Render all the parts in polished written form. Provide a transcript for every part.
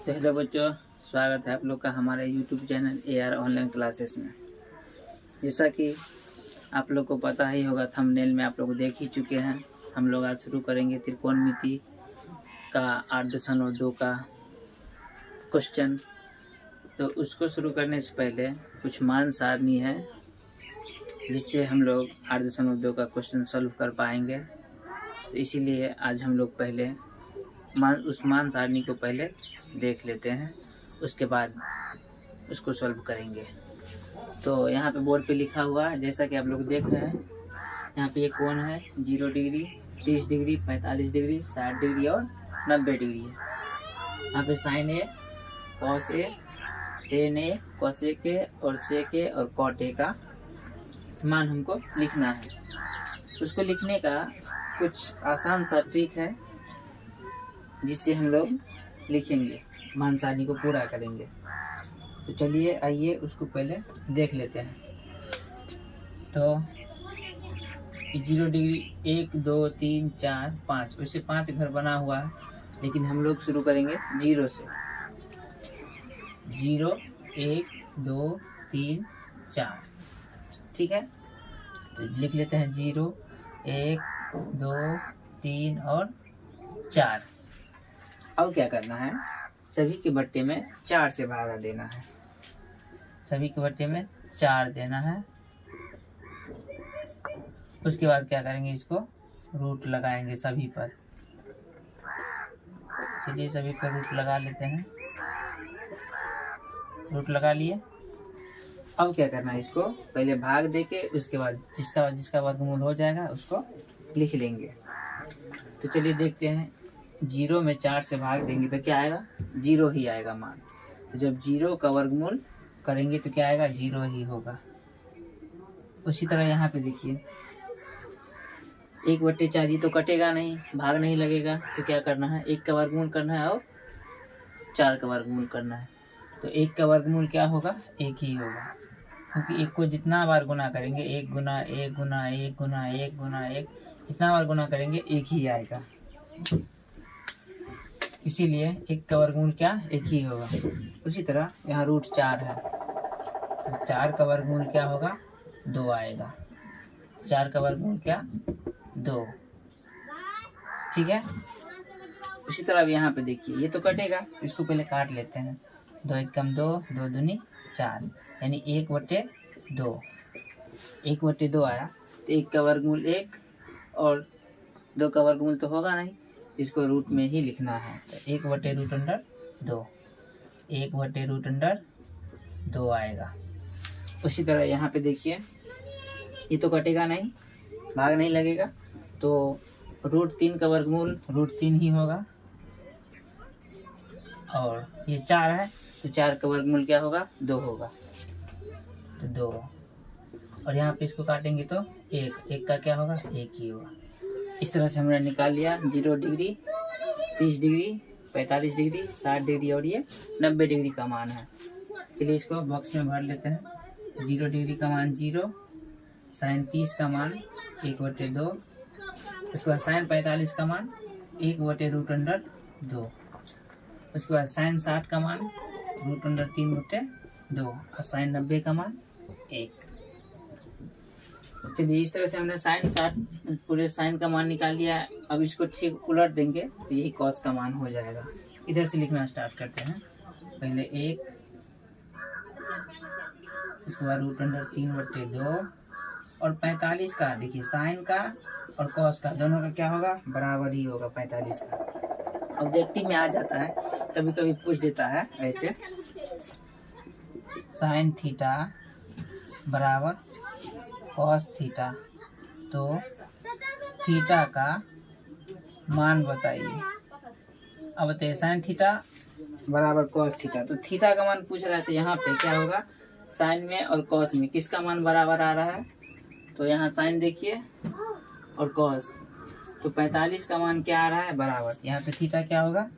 तो हेलो बच्चों, स्वागत है आप लोग का हमारे YouTube channel AR online classes में। जैसा कि आप लोग को पता ही होगा, थंबनेल में आप लोग देख ही चुके हैं। हम लोग आज शुरू करेंगे त्रिकोणमिति का 8.2 का क्वेश्चन। तो उसको शुरू करने से पहले कुछ मान सारणी है जिससे हम लोग 8.2 का क्वेश्चन सॉल्व कर पाएंगे। तो इसीलिए आज हम लोग पहले उस मान सारणी को पहले देख लेते हैं, उसके बाद उसको सॉल्व करेंगे। तो यहाँ पे बोर्ड पे लिखा हुआ है, जैसा कि आप लोग देख रहे हैं। यहाँ पे ये कोण है 0 डिग्री, 30 डिग्री, 45 डिग्री, 60 डिग्री और 90 डिग्री है। यहाँ पे sine A, cos A, tan A, cosec A और सेक ए और कॉट ए का मान हमको लिखना है। उसको लिखने का कुछ आसान सा ट्रिक है जिससे हम लोग लिखेंगे, मान सारणी को पूरा करेंगे। तो चलिए आइए उसको पहले देख लेते हैं। तो 0 डिग्री 1 2 3 4 5, वैसे 5 घर बना हुआ है, लेकिन हम लोग शुरू करेंगे 0 से। 0 1 2 3 4, ठीक है। तो लिख लेते हैं 0 1 2 3 और 4। अब क्या करना है, सभी के बट्टे में 4 से भागा देना है। सभी के बट्टे में 4 देना है। उसके बाद क्या करेंगे, इसको रूट लगाएंगे सभी पर। चलिए सभी पर रूट लगा लेते हैं। रूट लगा लिए। अब क्या करना है, इसको पहले भाग देके उसके बाद जिसका वर्गमूल हो जाएगा उसको लिख लेंगे। तो चलिए देखते हैं। 0 में 4 से भाग देंगे तो क्या आएगा, 0 ही आएगा मान। तो जब 0 का वर्गमूल करेंगे तो क्या आएगा, 0 ही होगा। उसी तरह यहाँ पे देखिए 1/4 ये तो कटेगा नहीं, भाग नहीं लगेगा। तो क्या करना है, 1 का वर्गमूल करना है और 4 का वर्गमूल करना है। तो 1 का वर्गमूल क्या होगा, 1 ही होगा, क्योंकि 1 को जितना बार गुना करेंगे, 1 गुना 1 गुना 1 गुना 1 गुना 1, जितना बार गुना करेंगे 1 ही आएगा। इसीलिए 1 का वर्गमूल क्या, 1 ही होगा। उसी तरह यहाँ रूट 4 है, तो 4 का वर्गमूल क्या होगा, 2 आएगा। 4 का वर्गमूल क्या, 2, ठीक है। उसी तरह अब यहाँ पे देखिए, ये तो कटेगा, इसको पहले काट लेते हैं। 2 1 कम 2, 2 दूनी 4, यानी 1/2। 1/2 आया। तो 1 का वर्गमूल 1 और 2 का वर्गमूल तो होगा नहीं, इसको रूट में ही लिखना है। तो 1/√2, 1/√2 आएगा। उसी तरह यहाँ पे देखिए, ये तो कटेगा नहीं, भाग नहीं लगेगा, तो √3 का वर्गमूल √3 ही होगा। और ये 4 है, तो 4 का वर्गमूल क्या होगा, 2 होगा। तो 2, और यहाँ पे इसको काटेंगे तो 1 का क्या होगा, 1 ही होगा। इस तरह से हमने निकाल लिया 0 डिग्री, 30 डिग्री, 45 डिग्री, 60 डिग्री और ये 90 डिग्री का मान है। चलिए इसको बॉक्स में भर लेते हैं। 0 डिग्री का मान 0, साइन 30 का मान 1/2, उसके बाद साइन 45 का मान 1/√2, उसके बाद साइन 60 का मान √3/2 और साइन 90 का मान 1। चलिए इस तरह से हमने साइन 60 पूरे साइन का मान निकाल लिया है। अब इसको ठीक उलट देंगे तो यही कॉस का मान हो जाएगा। इधर से लिखना स्टार्ट करते हैं। पहले 1, उसके बाद √3/2 और 45 का देखिए, साइन का और कॉस का दोनों का क्या होगा, बराबर ही होगा 45 का। ऑब्जेक्टिव में आ जाता है, कभी कभी पूछ देता है ऐसे, साइन थीटा बराबर कॉस थीटा, तो थीटा का मान बताइए। अब बताइए, साइन थीटा बराबर कॉस थीटा, तो थीटा का मान पूछ रहा है। तो यहाँ पे क्या होगा, साइन में और कॉस में किसका मान बराबर आ रहा है, तो यहाँ साइन देखिए और कॉस, तो 45 का मान क्या आ रहा है, बराबर। यहाँ पे थीटा क्या होगा,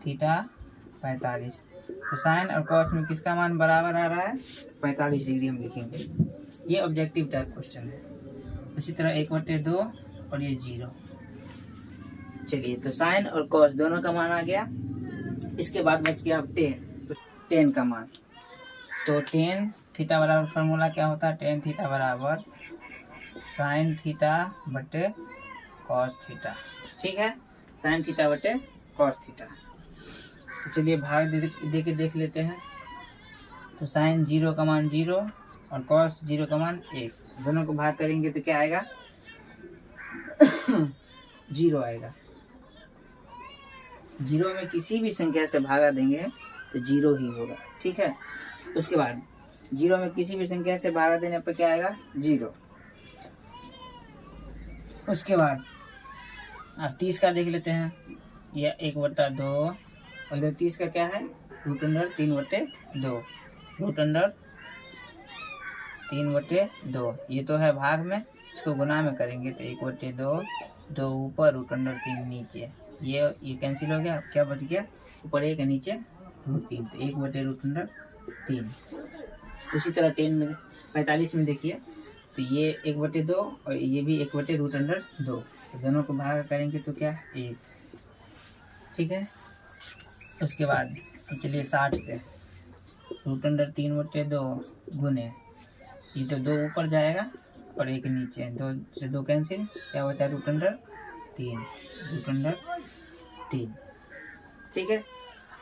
थीटा 45, तो साइन और कॉस में किसका मान बराबर आ रहा है, 45 डिग्री हम लिखेंगे। ये ऑब्जेक्टिव टाइप क्वेश्चन है। उसी तरह 1/2 और ये 0। चलिए तो साइन और कॉस दोनों का मान आ गया। इसके बाद बच गया अब 10, तो 10 का मान, तो टेन थीटा बराबर फार्मूला क्या होता है, टेन थीटा बराबर साइन थीटा बटे कॉस थीटा। ठीक है, साइन थीटा बटे कॉस थीटा। तो चलिए भाग दे के देख लेते हैं। तो साइन 0 का मान 0 और कॉस 0 का मान 1, दोनों को भाग करेंगे तो क्या आएगा 0 आएगा। 0 में किसी भी संख्या से भागा देंगे तो 0 ही होगा। ठीक है, उसके बाद 0 में किसी भी संख्या से भागा देने पर क्या आएगा 0। उसके बाद अब 30 का देख लेते हैं, यह 1/2 और इधर 30 का क्या है √3/2, √3/2। ये तो है भाग में, इसको गुना में करेंगे तो 1/2, 2 ऊपर √3 नीचे, ये कैंसिल हो गया। क्या बच गया, ऊपर 1 नीचे √3, तो 1/√3। उसी तरह 10 में 45 में देखिए, तो ये 1/2 और ये भी 1/√2, तो दोनों को भाग करेंगे तो क्या 1। ठीक है, उसके बाद चलिए 60 पे √3/2 गुने, ये तो 2 ऊपर जाएगा और 1 नीचे, 2 से 2 कैंसिल, क्या बचा √3। ठीक है,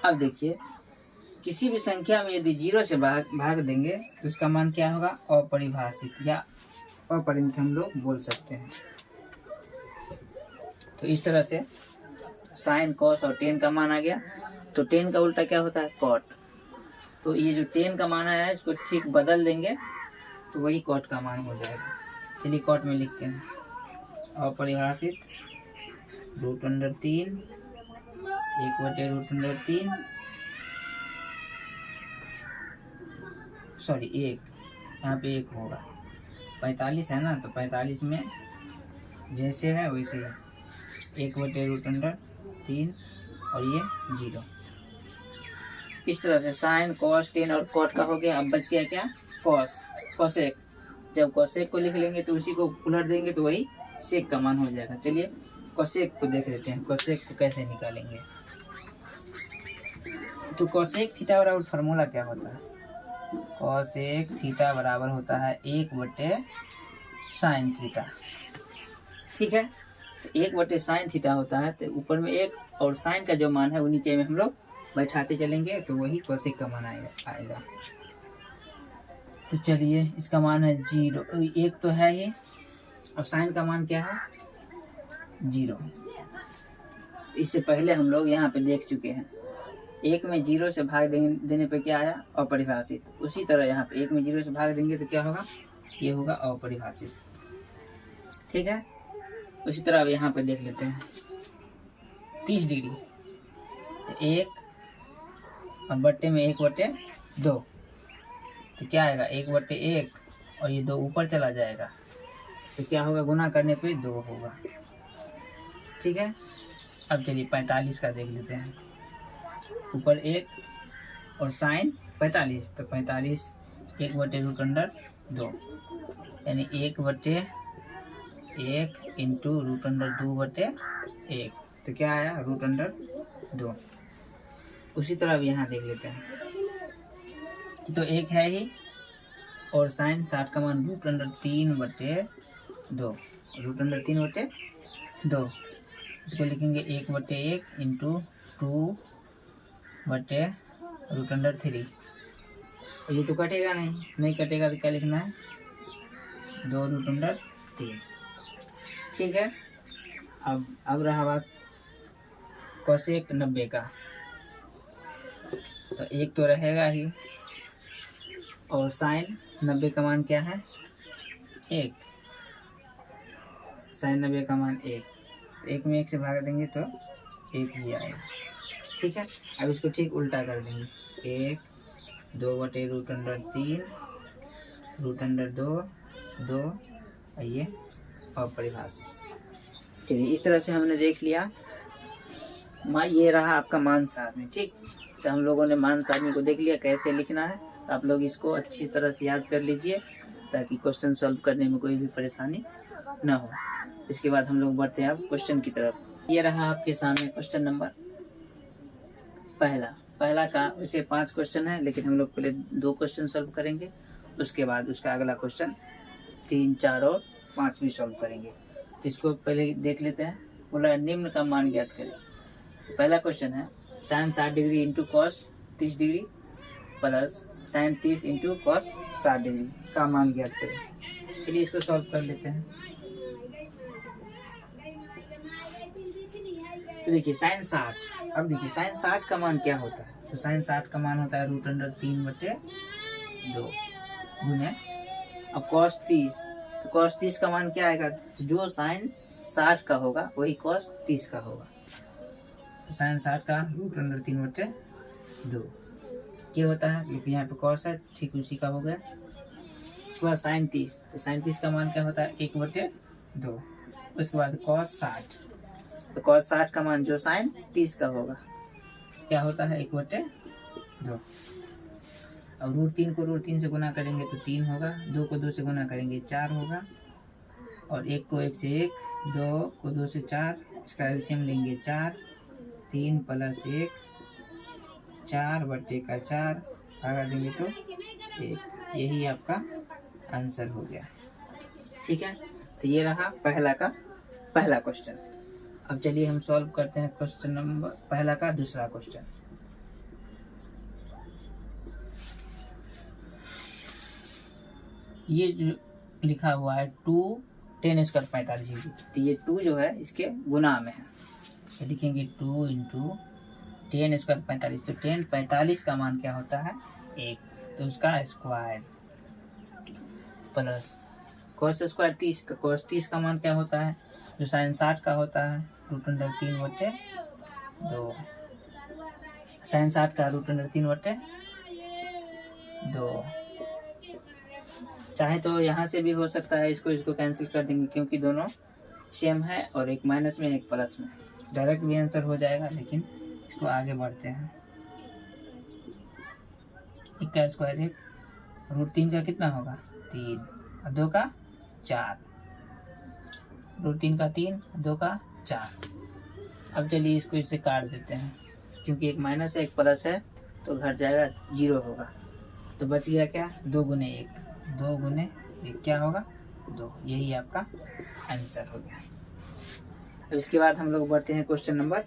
अब देखिए किसी भी संख्या में यदि 0 से भाग देंगे तो उसका मान क्या होगा, अपरिभाषित या अपरिमित हम लोग बोल सकते हैं। तो इस तरह से साइन कॉस और टेन का मान आ गया। तो टेन का उल्टा क्या होता है कॉट, तो ये जो टेन का मान आया है इसको ठीक बदल देंगे तो वही कॉट का मान हो जाएगा। चलिए कॉट में लिखते हैं, अपरिभाषित √3 1/√3 सॉरी 1, यहाँ पे 1 होगा, 45 है ना, तो 45 में जैसे है वैसे ही 1/√3 और ये 0। इस तरह से साइन कॉस टेन और कॉट का हो गया। अब बच गया क्या कॉसेक। जब कॉसेक को लिख लेंगे तो उसी को उलट देंगे तो वही सेक का मान हो जाएगा। चलिए कॉसेक को देख लेते हैं, कॉसेक को कैसे निकालेंगे। तो कॉसेक थीटा बराबर फार्मूला क्या होता है, कॉसेक थीटा बराबर होता है 1/sin थीटा। ठीक है, तो 1/sin थीटा होता है, तो ऊपर में 1 और साइन का जो मान है वो नीचे में हम लोग बैठाते चलेंगे तो वही कॉसेक का मान आएगा। तो चलिए इसका मान है 0, 1 तो है ही, और साइन का मान क्या है 0। इससे पहले हम लोग यहाँ पे देख चुके हैं, 1 में 0 से भाग देने पे क्या आया अपरिभाषित। उसी तरह यहाँ पे 1 में 0 से भाग देंगे तो क्या होगा, ये होगा अपरिभाषित। ठीक है, उसी तरह अब यहाँ पे देख लेते हैं 30 डिग्री, तो 1 और बट्टे में 1/2, तो क्या आएगा 1/1 और ये 2 ऊपर चला जाएगा तो क्या होगा, गुना करने पे 2 होगा। ठीक है, अब चलिए 45 का देख लेते हैं, ऊपर 1 और साइन 45, तो 45 1/√2 यानी 1/1 इंटू √2/1, तो क्या आया √2। उसी तरह अब यहाँ देख लेते हैं, तो 1 है ही और साइन 60 का मान √3/2, √3/2, इसको लिखेंगे 1/1 इंटू 2/√3। और ये तो कटेगा नहीं कटेगा तो क्या लिखना है 2√3। ठीक है, अब रहा बात कोसेक 90 का, तो 1 तो रहेगा ही और साइन 90 का मान क्या है 1, साइन 90 का मान 1, 1 में 1 से भाग देंगे तो 1 ही आएगा। ठीक है, अब इसको ठीक उल्टा कर देंगे, 1 2/√3 √2 और ये अपरिभाषित। चलिए इस तरह से हमने देख लिया, ये रहा आपका मान सारणी। ठीक, तो हम लोगों ने मान सारणी को देख लिया कैसे लिखना है। आप लोग इसको अच्छी तरह से याद कर लीजिए ताकि क्वेश्चन सॉल्व करने में कोई भी परेशानी ना हो। इसके बाद हम लोग बढ़ते हैं अब क्वेश्चन की तरफ। ये रहा आपके सामने क्वेश्चन नंबर पहला का उसे 5 क्वेश्चन है, लेकिन हम लोग पहले 2 क्वेश्चन सॉल्व करेंगे, उसके बाद उसका अगला क्वेश्चन 3, 4 और 5 भी सॉल्व करेंगे। तो इसको पहले देख लेते हैं। बोला निम्न का मान ज्ञात करें। पहला क्वेश्चन है sine 60 degree into cos 30 degree plus sine 30 into cos 60 degree का मान ज्ञात करें। चलिए इसको सॉल्व कर लेते हैं। तो देखिए साइन 60, अब देखिए साइन 60 का मान क्या होता है। तो साइन 60 का मान होता है √3/2 गुने अब कॉस 30। तो कॉस 30 का मान क्या आएगा, जो साइन 60 का होगा वही कॉस 30 का होगा। तो साइन 60 का √3/2 क्या होता है, लेकिन यहाँ पे कॉस है, ठीक उसी का हो गया। उसके बाद साइन 30, तो साइन 30 का मान क्या होता है 1/2। उसके बाद कॉस 60, तो कॉस 60 का मान जो साइन 30 का होगा क्या होता है 1/2। अब √3 को √3 से गुना करेंगे तो 3 होगा, 2 को 2 से गुना करेंगे 4 होगा, और 1 को 1 से 1, 2 को 2 से 4, इसका एलसीएम लेंगे 4, 3 + 1 4/4 भागा देंगे तो 1। यही आपका आंसर हो गया। ठीक है, तो ये रहा पहला क्वेश्चन। अब चलिए हम सॉल्व करते हैं क्वेश्चन नंबर पहला का दूसरा क्वेश्चन। ये जो लिखा हुआ है 2 10 स्क्वायर 45 डिग्री, तो ये 2 जो है इसके गुना में है, तो लिखेंगे 2 × 10 स्क्वायर 45। तो 10 45 का मान क्या होता है 1, तो उसका स्क्वायर प्लस कॉस स्क्वायर 30। तो कॉस 30 का मान क्या होता है, जो साइन 60 का होता है √3/2। साइन 60 का √3/2। चाहे तो यहाँ से भी हो सकता है, इसको कैंसिल कर देंगे क्योंकि दोनों सेम है, और एक माइनस में एक प्लस में, डायरेक्ट भी आंसर हो जाएगा। लेकिन इसको आगे बढ़ते हैं। 1 का स्क्वायर 1, √3 का कितना होगा 3, 2 का 4, √3 का 3, 2 का 4। अब चलिए इसको इससे काट देते हैं, क्योंकि एक माइनस है एक प्लस है तो घट जाएगा, 0 होगा। तो बच गया क्या 2 × 1, 2 × 1 क्या होगा 2। यही आपका आंसर हो गया। अब इसके बाद हम लोग बढ़ते हैं क्वेश्चन नंबर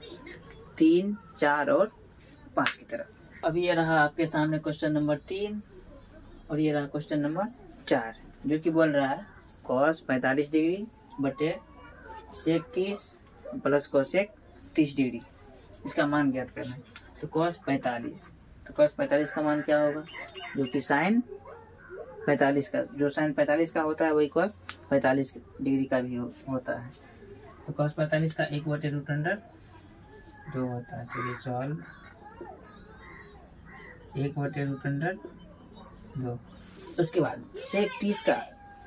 3, 4 और 5 की तरफ। अब ये रहा आपके सामने क्वेश्चन नंबर 3 और ये रहा क्वेश्चन नंबर 4, जो कि बोल रहा है cos 45 डिग्री बटे sec 30 प्लस cosec 30 डिग्री, इसका मान ज्ञात करना है। तो cos 45, तो cos 45 का मान क्या होगा, जो कि साइन 45 का, जो साइन 45 का होता है वही cos 45 डिग्री का भी होता है। तो cos 45 का 1/√2 होता है। चलिए सॉल्व 1/√2। उसके बाद sec 30 का,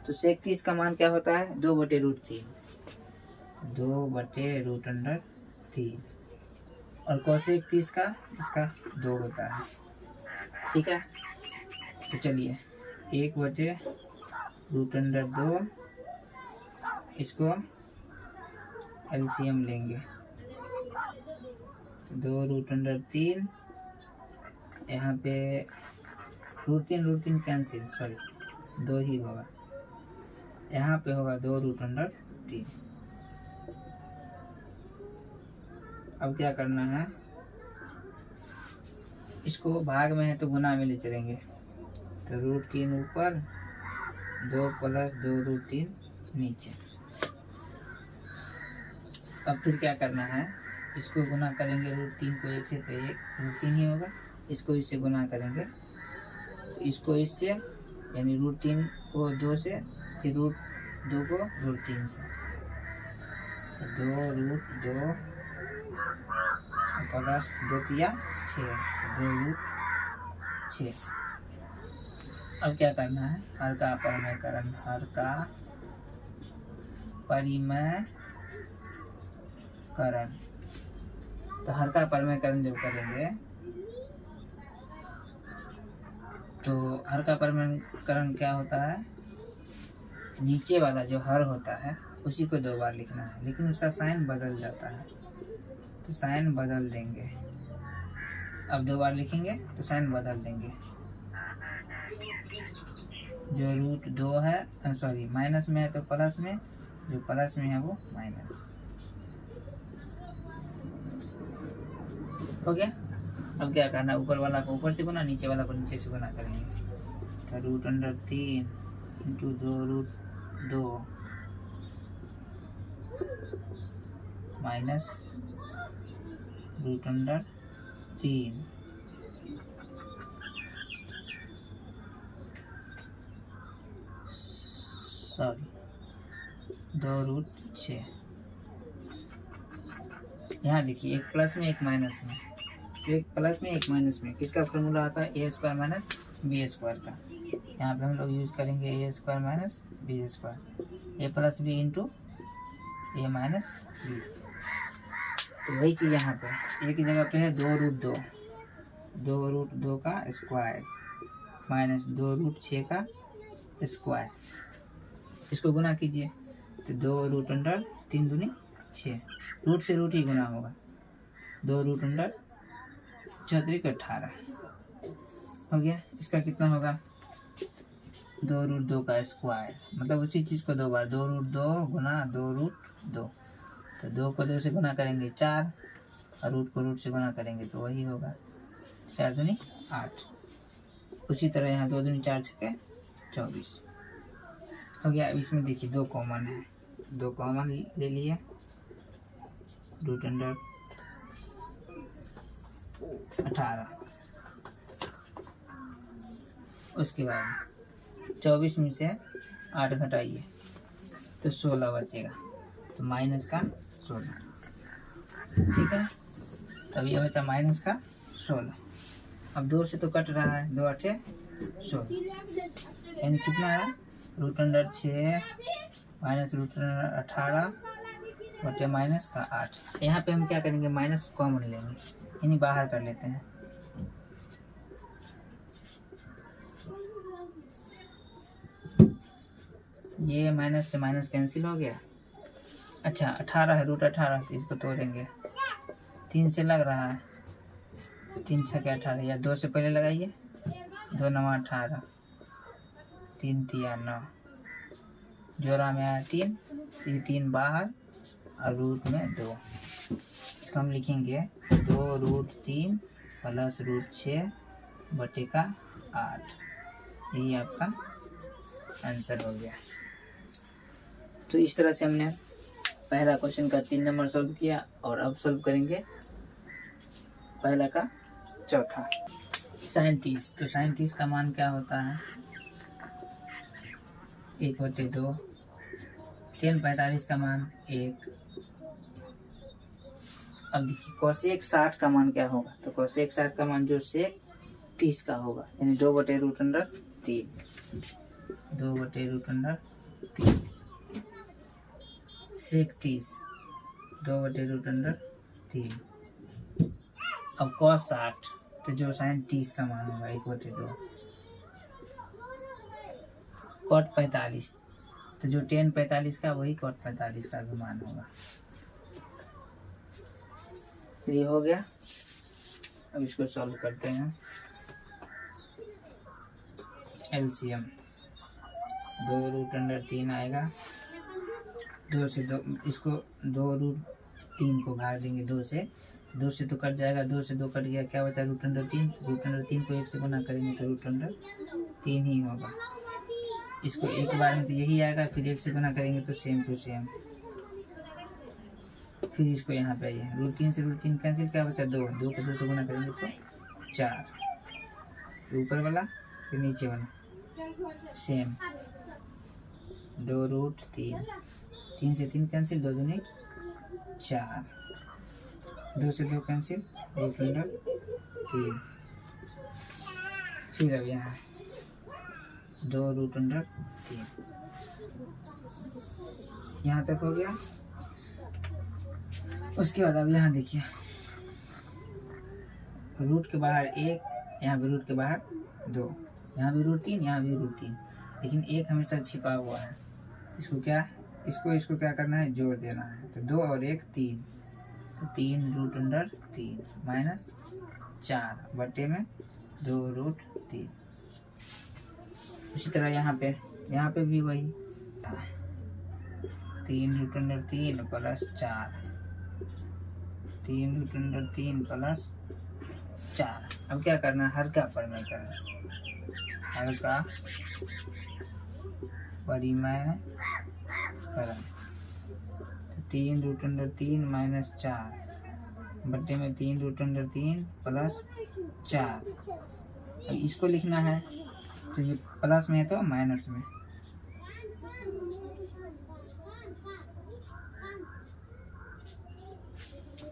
तो sec 30 का मान क्या होता है 2/√3, 2/√3, और cosec 30 का इसका 2 होता है। ठीक है, तो चलिए 1/√2 इसको एलसीएम लेंगे, 2√3, यहाँ पे √3 कैंसिल, सॉरी 2 ही होगा, यहाँ पे होगा 2√3। अब क्या करना है, इसको भाग में है तो गुना में ले चलेंगे, तो √3 ऊपर, 2 + 2√3 नीचे। अब फिर क्या करना है, इसको गुना करेंगे √3 को 1 से तो 1 √3 ही होगा, इसको इससे गुना करेंगे तो इसको इससे, यानी √3 को 2 से, फिर √2 को √3 से, तो 2√2 प्लस 2 × 6, 2√6। अब क्या करना है, हर का परिमेयकरण, तो हर का परिमेयकरण जब करेंगे तो हर का परिमेयकरण क्या होता है, नीचे वाला जो हर होता है उसी को 2 बार लिखना है, लेकिन उसका साइन बदल जाता है, तो साइन बदल देंगे। अब 2 बार लिखेंगे तो साइन बदल देंगे। जो रूट 2 है, सॉरी माइनस में है तो प्लस में, जो प्लस में है वो माइनस। हो गया। अब क्या करना, ऊपर वाला को ऊपर से गुना, नीचे वाला को नीचे से गुना करेंगे। तो root under 3 into 2 root 2 minus root under 3 sorry 2 root 6। यहाँ देखिए एक प्लस में एक माइनस में, तो एक प्लस में एक माइनस में किसका फॉर्मूला आता है, ए स्क्वायर माइनस बी स्क्वायर का। यहाँ पे हम लोग यूज करेंगे ए स्क्वायर माइनस बी स्क्वायर, ए प्लस बी इंटू ए माइनस बी। तो वही चीज़ यहाँ पे एक जगह पे है 2 रूट 2, 2 रूट 2 का स्क्वायर माइनस 2 रूट 6 का स्क्वायर, इसको गुना कीजिए तो 2 रूट अंडर 3 दूनी 6, रूट से रूट ही गुना होगा। 2 रूट अंडर 4 18 हो गया। इसका कितना होगा, 2 रूट 2 का स्क्वायर, मतलब उसी चीज़ को 2 बार, 2 रूट 2 गुना 2 रूट 2, तो 2 को 2 से गुना करेंगे 4 और रूट को रूट से गुना करेंगे तो वही होगा 4 दूनी 8। उसी तरह यहाँ 2 दूनी 4 6 24 हो गया। अब इसमें देखिए 2 कॉमन है, 2 कॉमन ले लिए, रूट अंडर 18। उसके बाद 24 में से 8 घटाइए तो 16 बचेगा, तो माइनस का 16। ठीक है, तब ये बचा माइनस का 16। अब 2 से तो कट रहा है, 2 8 16, यानी कितना है, root under 6 minus root under 18 बटे माइनस का 8। यहाँ पे हम क्या करेंगे, माइनस कॉमन लेंगे, यानी बाहर कर लेते हैं। ये माइनस से माइनस कैंसिल हो गया। अच्छा 18 है, रूट 18, तो इसको तोड़ेंगे, 3 से लग रहा है, 3 6 18, या 2 से पहले लगाइए, 2 9 18, 3 3 9, जोड़ा में आया 3, ये 3 बाहर और रूट में 2। इसको हम लिखेंगे 2 रूट 3 प्लस रूट 6 बटे का 8। यही आपका आंसर हो गया। तो इस तरह से हमने पहला क्वेश्चन का 3 नंबर सॉल्व किया, और अब सॉल्व करेंगे पहला का चौथा। साइन 30, तो साइन 30 का मान क्या होता है, 1/2, tan 45 का मान 1। अब देखिए कोसेक 60 का मान क्या होगा, तो कोसेक 60 का मान जो सेक 30 का होगा, यानी 2/√3, 2/√3 सेक 30, 2/√3। अब cos 60, तो जो साइन 30 का मान होगा 1/2। cot 45, तो जो tan 45 का वही cot 45 का भी मान होगा। ये हो गया। अब इसको सॉल्व करते हैं। एलसीएम 2√3 आएगा, 2 से 2, इसको 2√3 को भाग देंगे 2 से, 2 से तो कट जाएगा, 2 से 2 कट गया, क्या बचा, √3। √3 को 1 से गुना करेंगे तो √3 ही होगा। इसको एक बार में तो यही आएगा, फिर 1 से गुना करेंगे तो सेम टू सेम, फिर इसको यहाँ पे आइए, √3 से √3 कैंसिल, क्या बचा 2, 2 को 2 से गुना करेंगे तो 4, ऊपर वाला फिर नीचे वाला सेम, 2√3, 3 से 3 कैंसिल, 2 दूनी 4, 2 से 2 कैंसिल, √3। फिर अब यहाँ 2√3, यहाँ तक हो गया। उसके बाद अब यहाँ देखिए, रूट के बाहर 1, यहाँ भी रूट के बाहर 2, यहाँ भी √3, यहाँ भी √3, लेकिन 1 हमेशा छिपा हुआ है। इसको क्या, इसको क्या करना है, जोड़ देना है। तो 2 और 1 3, तो 3√3 माइनस 4 बटे में 2√3। उसी तरह यहाँ पे भी वही 3√3 प्लस 4, 3√3 प्लस 4। अब क्या करना है, हर का परिमेय करना, हर का परिमेय करना। तो 3√3 माइनस 4 बटे में 3√3 प्लस 4। अब इसको लिखना है तो ये प्लस में है तो माइनस में,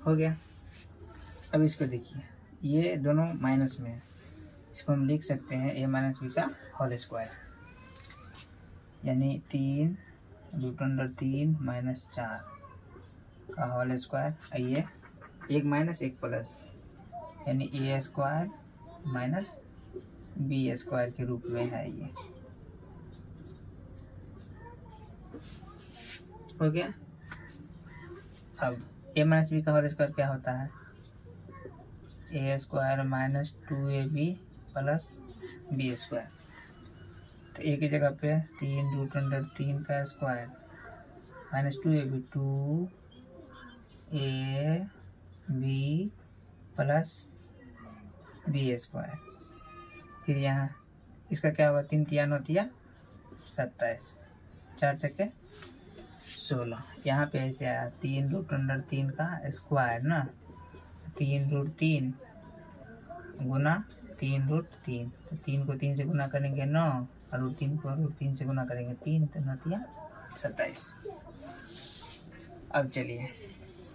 हो गया। अब इसको देखिए, ये दोनों माइनस में है, इसको हम लिख सकते हैं a माइनस बी का होल स्क्वायर, यानी 3√3 माइनस 4 का होल स्क्वायर। ये एक माइनस एक प्लस, यानी a square minus B square के रूप में है ये, हो गया। अब a माइनस बी का होल स्क्वायर क्या होता है, a square minus 2ab plus B square. तो a की जगह पे 3√3 का square minus 2ab 2ab plus B square. फिर यहाँ इसका क्या होगा, 3 तिया 9 तिया 27, 4 छक्के 16। यहाँ पे ऐसे आया 3√3 का स्क्वायर ना, 3√3 गुना 3√3, तो 3 को 3 से गुना करेंगे 9 और √3 को √3 से गुना करेंगे 3, तो 9 तिया 27। अब चलिए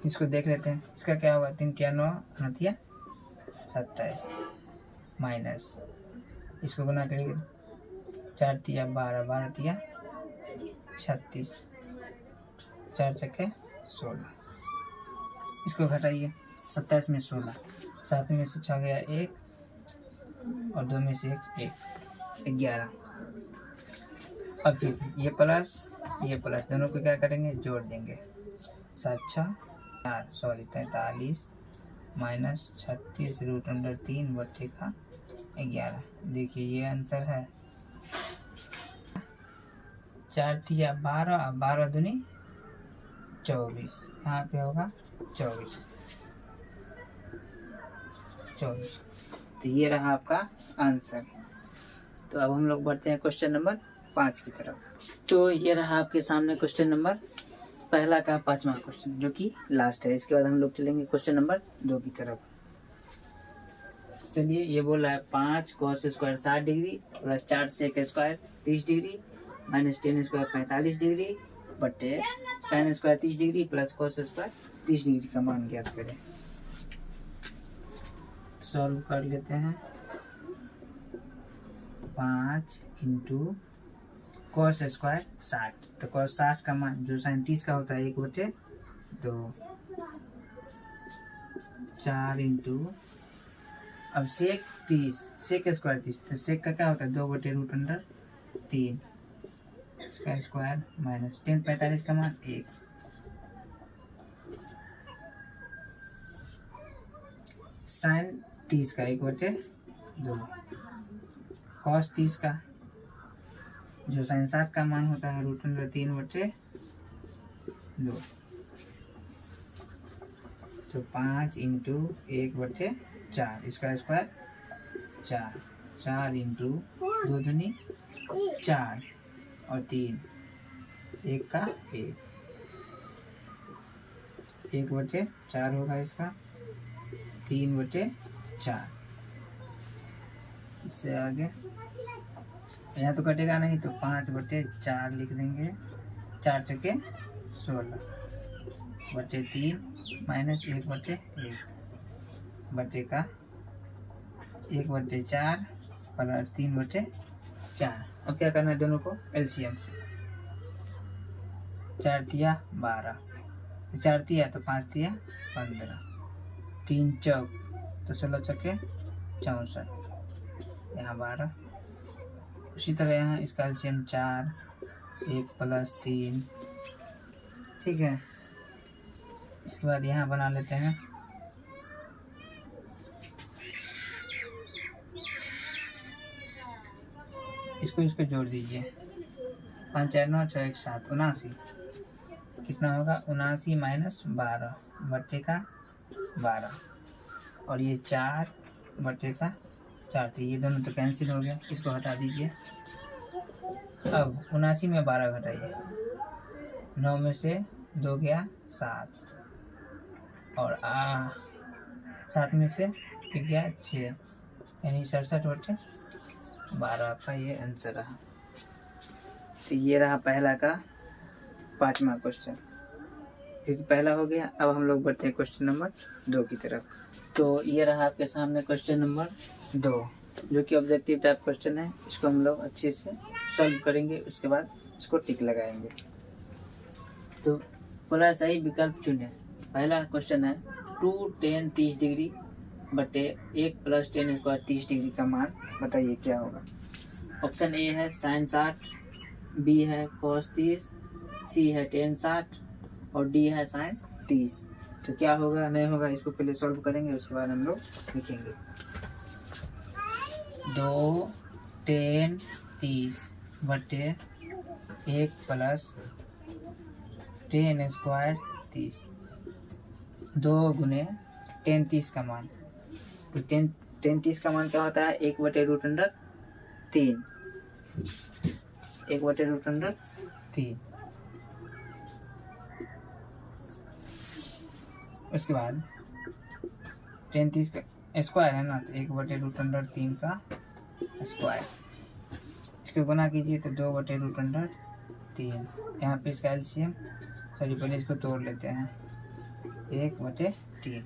इसको देख लेते हैं, इसका क्या होगा, 3 तिया 9 9 तिया 27 माइनस, इसको गुना करेंगे 4 तिया 12 12 तिया 36, 4 छक्के 16। इसको घटाइए, 27 में 16, 7 में से 6 गया 1 और 2 में से 1 11। अब फिर ये प्लस दोनों को क्या करेंगे, जोड़ देंगे, 7 6 43 माइनस 36√3 बटे का 11। देखिए ये आंसर है, 4 तिया 12 और 12 दूनी 24, यहाँ पे होगा 24। तो ये रहा आपका आंसर। तो अब हम लोग बढ़ते हैं क्वेश्चन नंबर 5 की तरफ। तो ये रहा आपके सामने क्वेश्चन नंबर पहला का 5वां क्वेश्चन, जो कि लास्ट है। इसके बाद हम लोग चलेंगे क्वेश्चन नंबर 2 की तरफ। चलिए, ये बोल रहा है 5 cos square 60 degree plus 4 sec square 30 degree minus 10 square 45 degree बटे sin square 30 degree plus cos square 30 degree का मान ज्ञात करें। सॉल्व कर लेते हैं। 5 इंटू cos स्क्वायर 60, तो cos 60 का मान जो sin 30 का होता है 1/2। 4 इंटू अब sec 30 sec स्क्वायर 30, तो sec का क्या होता है 2/√3 इसका स्क्वायर माइनस 10 45 का मान 1। sin 30 का 1/2, cos 30 का जो sin 60 का मान होता है √3/2। तो 5 इंटू 1/4 इसका स्क्वायर 4, 4 इंटू 2 दूनी 4 और 3 1 का 1/4 होगा इसका 3/4। इससे आगे यहाँ तो कटेगा नहीं, तो 5/4 लिख देंगे, 4 छक्के 16/3 माइनस 1/1 बटे का 1/4 प्लस 3/4। अब क्या करना है, दोनों को एलसीएम, 4 तिया 12, तो 4 तिया तो 5 तिया 15, 3 चौक तो 16 छक्के 64, यहाँ 12। उसी तरह यहाँ इसका एलसीएम 4 1 प्लस 3, ठीक है। इसके बाद यहाँ बना लेते हैं इसको जोड़ दीजिए। 5 4 9 6 1 7 79 कितना होगा 79 माइनस 12 बट्टे का 12 और ये 4 बट्टे का 4 तो ये दोनों तो कैंसिल हो गया, इसको हटा दीजिए। अब 79 में 12 घटाइए, 9 में से 2 गया 7 और 7 में से 1 गया 6 यानी 67 बट्टे 12 आपका ये आंसर रहा। तो ये रहा पहला का 5वां क्वेश्चन, क्योंकि पहला हो गया। अब हम लोग बढ़ते हैं क्वेश्चन नंबर 2 की तरफ। तो ये रहा आपके सामने क्वेश्चन नंबर 2, जो कि ऑब्जेक्टिव टाइप क्वेश्चन है। इसको हम लोग अच्छे से सॉल्व करेंगे, उसके बाद इसको टिक लगाएंगे। तो बोला सही विकल्प चुने। पहला क्वेश्चन है 2 10 30 डिग्री बटे 1 + 10 स्क्वायर 30 डिग्री का मान बताइए क्या होगा। ऑप्शन ए है sin 60, बी है cos 30, सी है tan 60 और डी है sin 30। तो क्या होगा नहीं होगा इसको पहले सॉल्व करेंगे, उसके बाद हम लोग लिखेंगे। 2 10 30 बटे 1 + 10 स्क्वायर 30, 2 गुने 10 30 का मान। तो 10 30 का मान क्या होता है 1/√3, 1/√3। उसके बाद 10 30 का स्क्वायर है ना, तो 1/√3 का स्क्वायर। इसको गुना कीजिए तो 2/√3। यहाँ पे इसका एलसीएम पहले इसको तोड़ लेते हैं। 1/3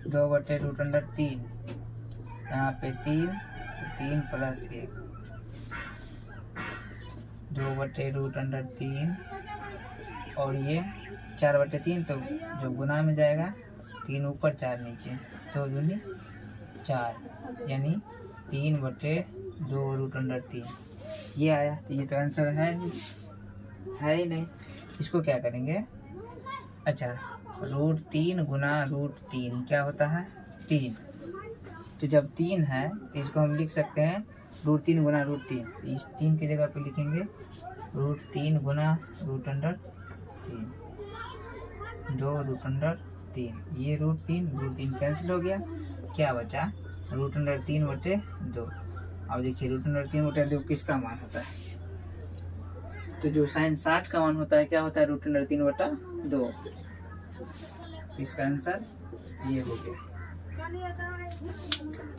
2/√3 यहाँ पे 3 + 1 2/√3 और ये 4/3 तो जो गुना में जाएगा 3 ऊपर 4 नीचे, 2 दूनी 4 यानी 3/2√3 ये आया। तो ये तो आंसर है ही नहीं। इसको क्या करेंगे, अच्छा √3 गुना √3 क्या होता है 3। तो जब 3 है तो इसको हम लिख सकते हैं √3 गुना √3। तो इस 3 की जगह पे लिखेंगे √3 गुना √3 2√3। ये √3 कैंसिल हो गया, क्या बचा √3/2। अब देखिए √3/2 किसका मान होता है, तो जो sin 60 का मान होता है क्या होता है √3/2। इसका आंसर ये हो गया।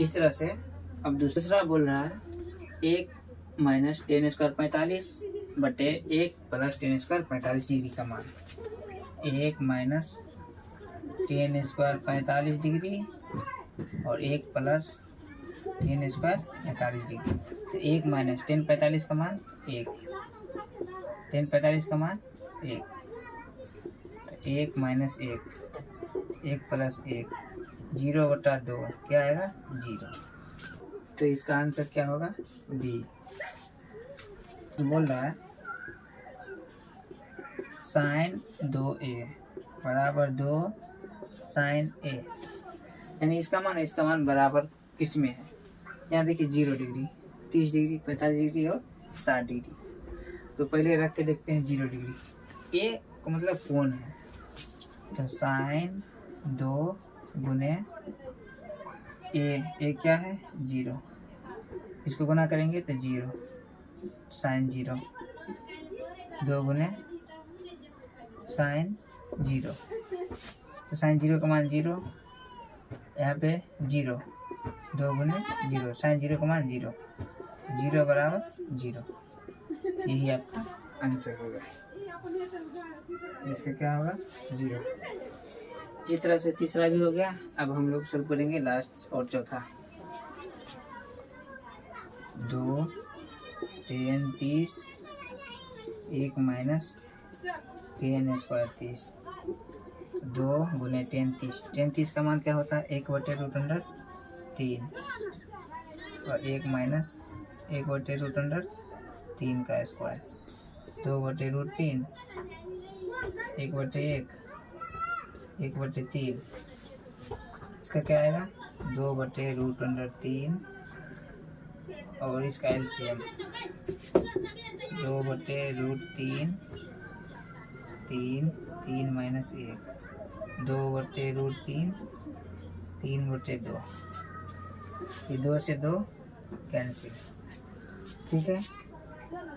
इस तरह से अब दूसरा बोल रहा है 1 - 10 स्क्वायर 45 बटे 1 + 10 स्क्वायर 45 डिग्री का मान। 1 - 10 स्क्वायर 45 डिग्री और 1 + 10 स्क्वायर 45 डिग्री। तो 1 - 10 45 का मान 1, 10 45 का मान 1, 1 - 1 1 + 1 0/2 क्या आएगा 0। तो इसका आंसर क्या होगा डी। बोल रहा है sin 2a बराबर 2 sin a, यानी इसका मान बराबर किस में है। यहाँ देखिए 0 डिग्री 30 डिग्री 45 डिग्री और 60 डिग्री। तो पहले रख के देखते हैं 0 डिग्री। ए का मतलब कोण है, तो sin 2 गुने ए क्या है 0, इसको गुना करेंगे तो 0 sin 0, 2 गुने sin 0, तो sin 0 का मान 0, यहाँ पे 0, 2 गुने 0 sin 0 का मान 0, 0 बराबर 0। यही आपका आंसर होगा, इसका क्या होगा 0। इस तरह से तीसरा भी हो गया। अब हम लोग सॉल्व करेंगे लास्ट और चौथा। 2 10 30 1 - 10 स्क्वायर 30, 2 गुने 10 30। 10 30 का मान क्या होता है 1/√3 और 1 - 1/√3 का स्क्वायर 2/√3 1/1, 1/3, इसका क्या आएगा 2/√3 और इसका एलसीएम 2/√3, 3, 3 - 1, 2/√3, 3/2, ये 2 से 2 कैंसिल, ठीक है।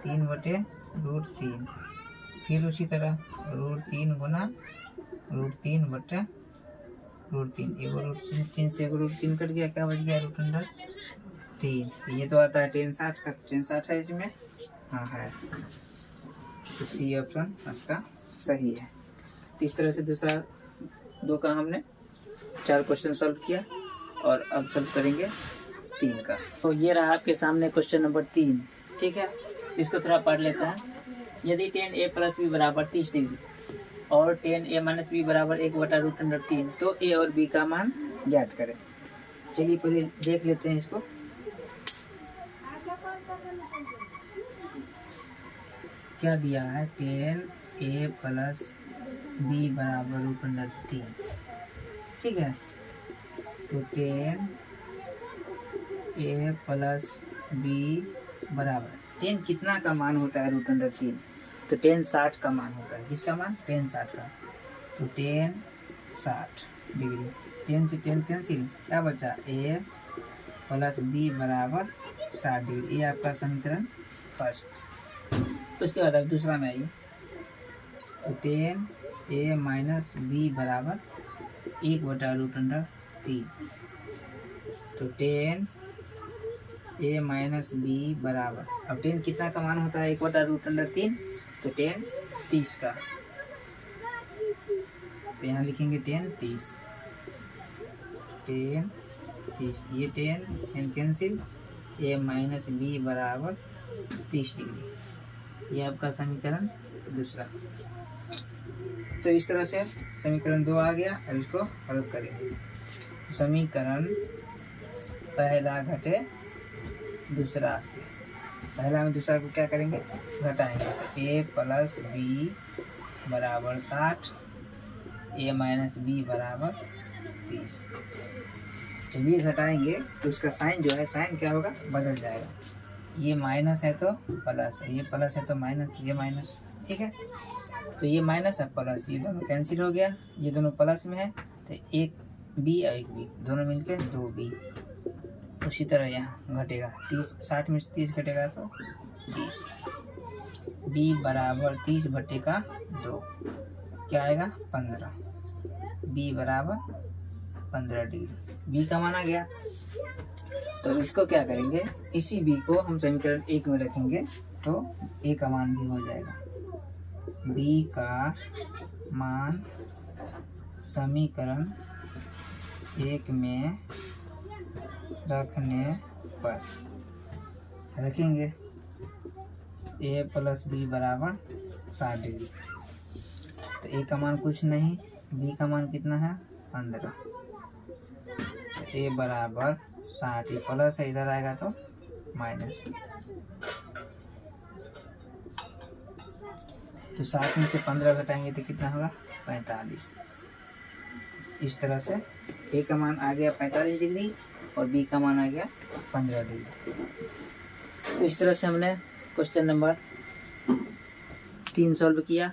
3/√3, फिर उसी तरह √3 गुना √3/√3, एगो √3 से एगो √3 कट गया, क्या बच गया √3। ये तो आता है tan 60 का, tan 60 है इसमें, हाँ है, तो सी ऑप्शन आपका सही है। इस तरह से दूसरा 2 का हमने 4 क्वेश्चन सॉल्व किया और अब सॉल्व करेंगे 3 का। तो ये रहा आपके सामने क्वेश्चन नंबर 3, ठीक है। इसको थोड़ा पढ़ लेते हैं। यदि tan a + b बराबर 30 डिग्री और tan a - b बराबर 1/√3, तो a और b का मान ज्ञात करें। चलिए पहले देख लेते हैं इसको। क्या दिया है, tan a + b बराबर √3, ठीक है। तो tan a + b बराबर, tan कितना का मान होता है √3, तो tan 60 का मान होता है। किसका मान, tan 60 का। तो tan 60 डिग्री, tan से tan कैंसिल, क्या बचा a + b बराबर 60 डिग्री। ये आपका समीकरण फर्स्ट। उसके बाद अब दूसरा में आइए। तो tan a - b बराबर 1/√3, तो tan a - b बराबर, अब tan कितना का मान होता है 1/√3, तो tan 30 का। तो यहाँ लिखेंगे tan 30, tan 30, ये tan कैंसिल, a - b बराबर 30 डिग्री। ये आपका समीकरण दूसरा। तो इस तरह से समीकरण 2 आ गया। अब इसको हल करेंगे। समीकरण पहला घटे दूसरा से, पहला में दूसरा को क्या करेंगे, घटाएंगे। तो a + b बराबर 60, a - b बराबर 30। जब ये घटाएंगे तो उसका साइन जो है, साइन क्या होगा, बदल जाएगा। ये माइनस है तो प्लस है, ये प्लस है तो माइनस, ये माइनस, ठीक है। तो ये माइनस है प्लस, ये दोनों कैंसिल हो गया, ये दोनों प्लस में है, तो एक b और एक b दोनों मिलके 2b। उसी तरह यहाँ घटेगा 30, 60 में से 30 घटेगा तो 30, b बराबर 30/2, क्या आएगा 15, b बराबर 15 डिग्री। b का मान आ गया। तो इसको क्या करेंगे, इसी b को हम समीकरण 1 में रखेंगे तो a का मान भी हो जाएगा। b का मान समीकरण 1 में रखने पर रखेंगे a + b बराबर 60 डिग्री। तो a का मान कुछ नहीं, b का मान कितना है 15, तो a बराबर 60, प्लस है, इधर आएगा तो माइनस। तो 60 में से 15 घटाएंगे तो कितना होगा 45। इस तरह से a का मान आ गया 45 डिग्री और b का मान आ गया 15 डिग्री। तो इस तरह से हमने क्वेश्चन नंबर 3 सॉल्व किया।